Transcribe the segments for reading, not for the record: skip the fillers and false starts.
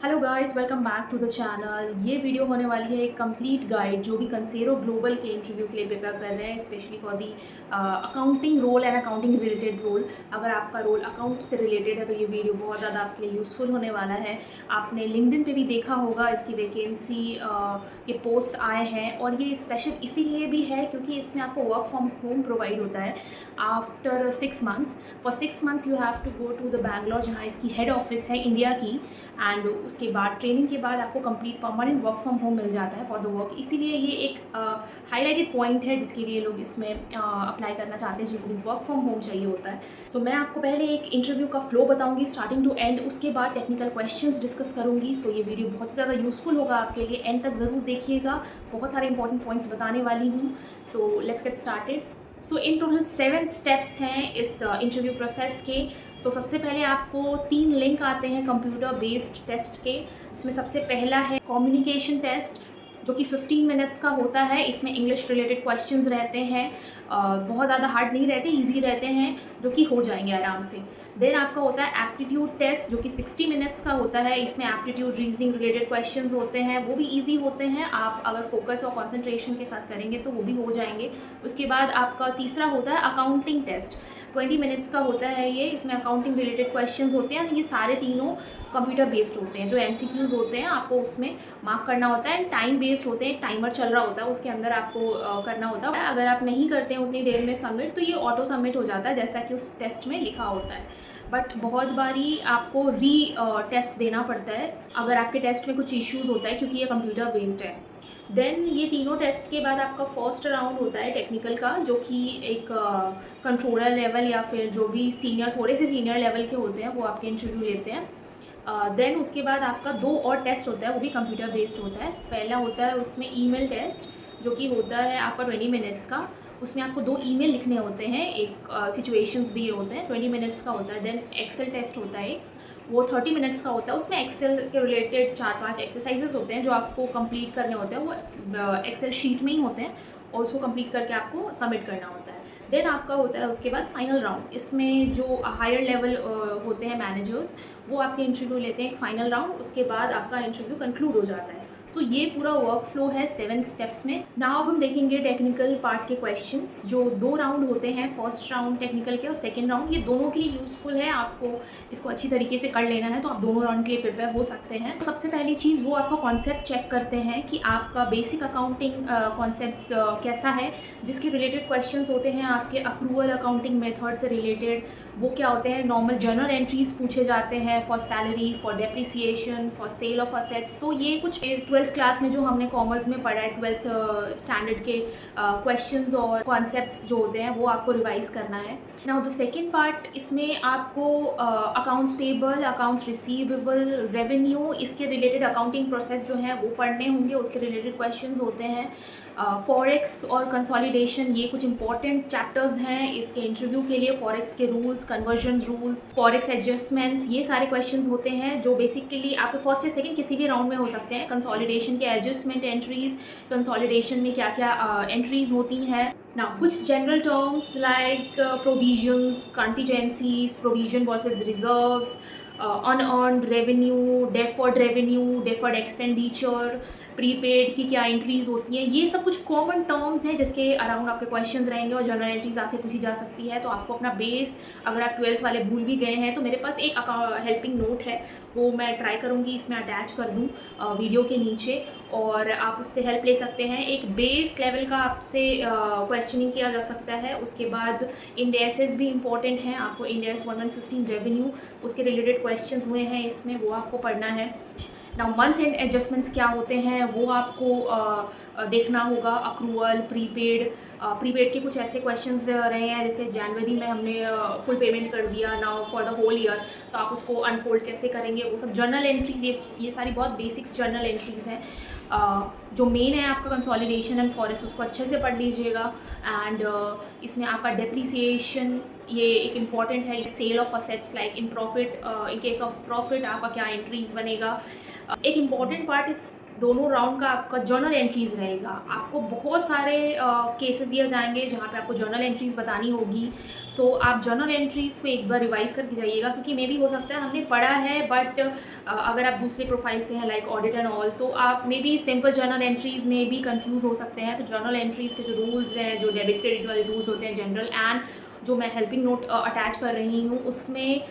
Hello guys, welcome back to the channel. ये video होने वाली है एक कंप्लीट गाइड जो भी कंसेरो ग्लोबल के इंटरव्यू के लिए प्रिपेयर कर रहे हैं, specially for the accounting role and accounting related role. अगर आपका रोल अकाउंट से रिलेटेड है तो ये वीडियो बहुत ज़्यादा आपके लिए यूज़फुल होने वाला है। आपने लिंक्डइन पे भी देखा होगा इसकी वैकेंसी ये पोस्ट आए हैं, और ये स्पेशल इसीलिए भी है क्योंकि इसमें आपको वर्क फ्रॉम होम प्रोवाइड होता है after 6 months. For 6 months you have to go to the Bangalore, जहाँ इसकी हेड ऑफिस है इंडिया की, एंड उसके बाद ट्रेनिंग के बाद आपको complete permanent work from home मिल जाता है फॉर द वर्क। इसीलिए ये एक हाईलाइटेड पॉइंट है जिसके लिए लोग इसमें अप्लाई करना चाहते हैं, जिनको भी वर्क फ्रॉम होम चाहिए होता है। सो मैं आपको पहले एक इंटरव्यू का फ्लो बताऊंगी स्टार्टिंग टू एंड, उसके बाद टेक्निकल क्वेश्चंस डिस्कस करूंगी। सो ये वीडियो बहुत ज़्यादा यूजफुल होगा आपके लिए, एंड तक ज़रूर देखिएगा, बहुत सारे इंपॉर्टेंट पॉइंट्स बताने वाली हूँ। So let's get started. So in total 7 steps हैं इस इंटरव्यू प्रोसेस के। सो सबसे पहले आपको 3 लिंक आते हैं कंप्यूटर बेस्ड टेस्ट के, जिसमें सबसे पहला है कम्युनिकेशन टेस्ट, जो कि 15 मिनट्स का होता है। इसमें इंग्लिश रिलेटेड क्वेश्चंस रहते हैं, बहुत ज़्यादा हार्ड नहीं रहते, इजी रहते हैं, जो कि हो जाएंगे आराम से। देन आपका होता है एप्टीट्यूड टेस्ट, जो कि 60 मिनट्स का होता है। इसमें एप्टीट्यूड रीजनिंग रिलेटेड क्वेश्चंस होते हैं, वो भी इजी होते हैं। आप अगर फोकस और कंसंट्रेशन के साथ करेंगे तो वो भी हो जाएंगे। उसके बाद आपका तीसरा होता है अकाउंटिंग टेस्ट, 20 मिनट्स का होता है ये। इसमें अकाउंटिंग रिलेटेड क्वेश्चंस होते हैं। ये सारे तीनों कंप्यूटर बेस्ड होते हैं, जो MCQs होते हैं आपको उसमें मार्क करना होता है। टाइम बेस्ड होते हैं, टाइमर चल रहा होता है, उसके अंदर आपको करना होता है। अगर आप नहीं करते हैं उतनी देर में सबमिट, तो ये ऑटो सबमिट हो जाता है जैसा कि उस टेस्ट में लिखा होता है। बट बहुत बारी आपको टेस्ट देना पड़ता है अगर आपके टेस्ट में कुछ इश्यूज़ होता है, क्योंकि ये कंप्यूटर बेस्ड है। देन ये तीनों टेस्ट के बाद आपका फर्स्ट राउंड होता है टेक्निकल का, जो कि एक कंट्रोलर लेवल या फिर जो भी सीनियर, थोड़े से सीनियर लेवल के होते हैं, वो आपके इंटरव्यू लेते हैं। देन उसके बाद आपका 2 और टेस्ट होता है, वो भी कंप्यूटर बेस्ड होता है। पहला होता है उसमें ईमेल टेस्ट, जो कि होता है आपका 20 मिनट्स का। उसमें आपको 2 ईमेल लिखने होते हैं, एक सिचुएशंस दिए होते हैं, 20 मिनट्स का होता है। देन एक्सेल टेस्ट होता है एक, वो 30 मिनट्स का होता है। उसमें एक्सेल के रिलेटेड 4-5 एक्सरसाइजेस होते हैं जो आपको कंप्लीट करने होते हैं, वो एक्सेल शीट में ही होते हैं, और उसको कंप्लीट करके आपको सबमिट करना होता है। देन आपका होता है उसके बाद फाइनल राउंड। इसमें जो हायर लेवल होते हैं मैनेजर्स, वो आपके इंटरव्यू लेते हैं एक फाइनल राउंड, उसके बाद आपका इंटरव्यू कंक्लूड हो जाता है। तो ये पूरा वर्क फ्लो है 7 स्टेप्स में। नाउ अब हम देखेंगे टेक्निकल पार्ट के क्वेश्चंस, जो 2 राउंड होते हैं, फर्स्ट राउंड टेक्निकल के और सेकंड राउंड। ये दोनों के लिए यूज़फुल है, आपको इसको अच्छी तरीके से कर लेना है तो आप दोनों राउंड के लिए प्रिपेयर हो सकते हैं। तो सबसे पहली चीज़ वो आपका कॉन्सेप्ट चेक करते हैं कि आपका बेसिक अकाउंटिंग कॉन्सेप्ट कैसा है, जिसके रिलेटेड क्वेश्चंस होते हैं आपके अक्रूवल अकाउंटिंग मेथड से रिलेटेड। वो क्या होते हैं, नॉर्मल जर्नल एंट्रीज पूछे जाते हैं for salary, for depreciation, for sale of assets. तो ये कुछ 12th क्लास में जो हमने कॉमर्स में पढ़ा है, 12th स्टैंडर्ड के क्वेश्चंस और कॉन्सेप्ट्स जो होते हैं, वो आपको रिवाइज करना है। नाउ द सेकेंड पार्ट, इसमें आपको accounts payable, accounts receivable, revenue, इसके रिलेटेड अकाउंटिंग प्रोसेस जो है वो पढ़ने होंगे, उसके रिलेटेड क्वेश्चंस होते हैं। फॉरेक्स और कंसोलिडेशन, ये कुछ इंपॉर्टेंट चैप्टर्स हैं इसके इंटरव्यू के लिए। फॉरेक्स के rules, conversion rules, forex adjustments, ये सारे क्वेश्चंस होते हैं जो बेसिकली आपके फर्स्ट या सेकंड किसी भी राउंड में हो सकते हैं। कंसोलिडेशन के एडजस्टमेंट एंट्रीज, कंसोलिडेशन में क्या क्या एंट्रीज होती हैं। नाउ कुछ general terms like provisions, contingencies, provision versus reserves, unearned revenue, deferred revenue, deferred expenditure, prepaid की क्या एंट्रीज होती हैं। ये सब कुछ कॉमन टर्म्स हैं जिसके अराउंड आपके क्वेश्चंस रहेंगे, और जनरल एंट्रीज आपसे पूछी जा सकती है। तो आपको अपना बेस, अगर आप 12th वाले भूल भी गए हैं तो मेरे पास एक हेल्पिंग नोट है, वो मैं ट्राई करूँगी इसमें अटैच कर दूँ वीडियो के नीचे, और आप उससे हेल्प ले सकते हैं। एक बेस लेवल का आपसे क्वेश्चनिंग किया जा सकता है। उसके बाद इंडेसेस भी इंपॉर्टेंट हैं, आपको इंडेस 1115 रेवेन्यू, उसके रिलेटेड क्वेश्चंस हुए हैं इसमें, वो आपको पढ़ना है। नाउ मंथ एंड एडजस्टमेंट्स क्या होते हैं वो आपको देखना होगा। अक्रूवल, प्रीपेड के कुछ ऐसे क्वेश्चंस रहे हैं, जैसे जनवरी में हमने फुल पेमेंट कर दिया, now for the whole year, तो आप उसको अनफोल्ड कैसे करेंगे, वो सब जर्नल एंट्रीज, ये सारी बहुत बेसिक्स जर्नल एंट्रीज हैं। जो मेन है आपका कंसोलिडेशन एंड फॉरेक्स, उसको अच्छे से पढ़ लीजिएगा। एंड इसमें आपका डेप्रिसिएशन ये एक इम्पॉर्टेंट है, sale of assets like in profit, in case of profit आपका क्या एंट्रीज बनेगा। एक इम्पॉर्टेंट पार्ट इस दोनों राउंड का आपका जर्नल एंट्रीज़ रहेगा। आपको बहुत सारे केसेस दिए जाएंगे जहाँ पे आपको जर्नल एंट्रीज़ बतानी होगी। सो आप जर्नल एंट्रीज़ को एक बार रिवाइज करके जाइएगा, क्योंकि मे भी हो सकता है हमने पढ़ा है बट अगर आप दूसरे प्रोफाइल से हैं लाइक ऑडिट एंड ऑल, तो आप may be simple journal entries में भी कंफ्यूज हो सकते हैं। तो जर्नल एंट्रीज़ के जो रूल्स हैं, जो डेबिट क्रेडिट वाले रूल्स होते हैं जनरल, एंड जो मैं हेल्पिंग नोट अटैच कर रही हूँ उसमें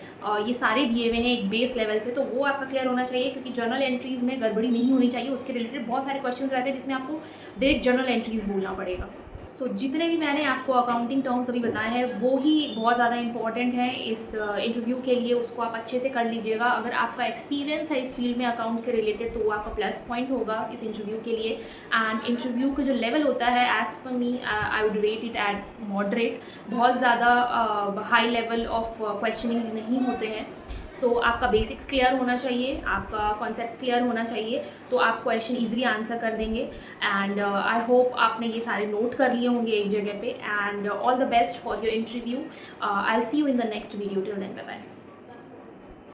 ये सारे दिए हुए हैं एक बेस लेवल से, तो वो आपका क्लियर होना चाहिए, क्योंकि जर्नल एंट्रीज़ में गड़बड़ी नहीं होनी चाहिए। उसके रिलेटेड बहुत सारे क्वेश्चंस रहते हैं जिसमें आपको डायरेक्ट जर्नल एंट्रीज़ बोलना पड़ेगा। सो जितने भी मैंने आपको अकाउंटिंग टर्म्स अभी बताए हैं वो ही बहुत ज़्यादा इंपॉर्टेंट हैं इस इंटरव्यू के लिए। उसको आप अच्छे से कर लीजिएगा। अगर आपका एक्सपीरियंस है इस फील्ड में अकाउंट्स के रिलेटेड तो वो आपका प्लस पॉइंट होगा इस इंटरव्यू के लिए। एंड इंटरव्यू का जो लेवल होता है, as per me I would rate it at moderate. बहुत ज़्यादा हाई लेवल ऑफ क्वेश्चनिंग्स नहीं होते हैं। सो आपका बेसिक्स क्लियर होना चाहिए, आपका कॉन्सेप्ट्स क्लियर होना चाहिए, तो आप क्वेश्चन इजीली आंसर कर देंगे। एंड आई होप आपने ये सारे नोट कर लिए होंगे एक जगह पे। And all the best for your interview. I will see you in the next video. Till then, bye bye.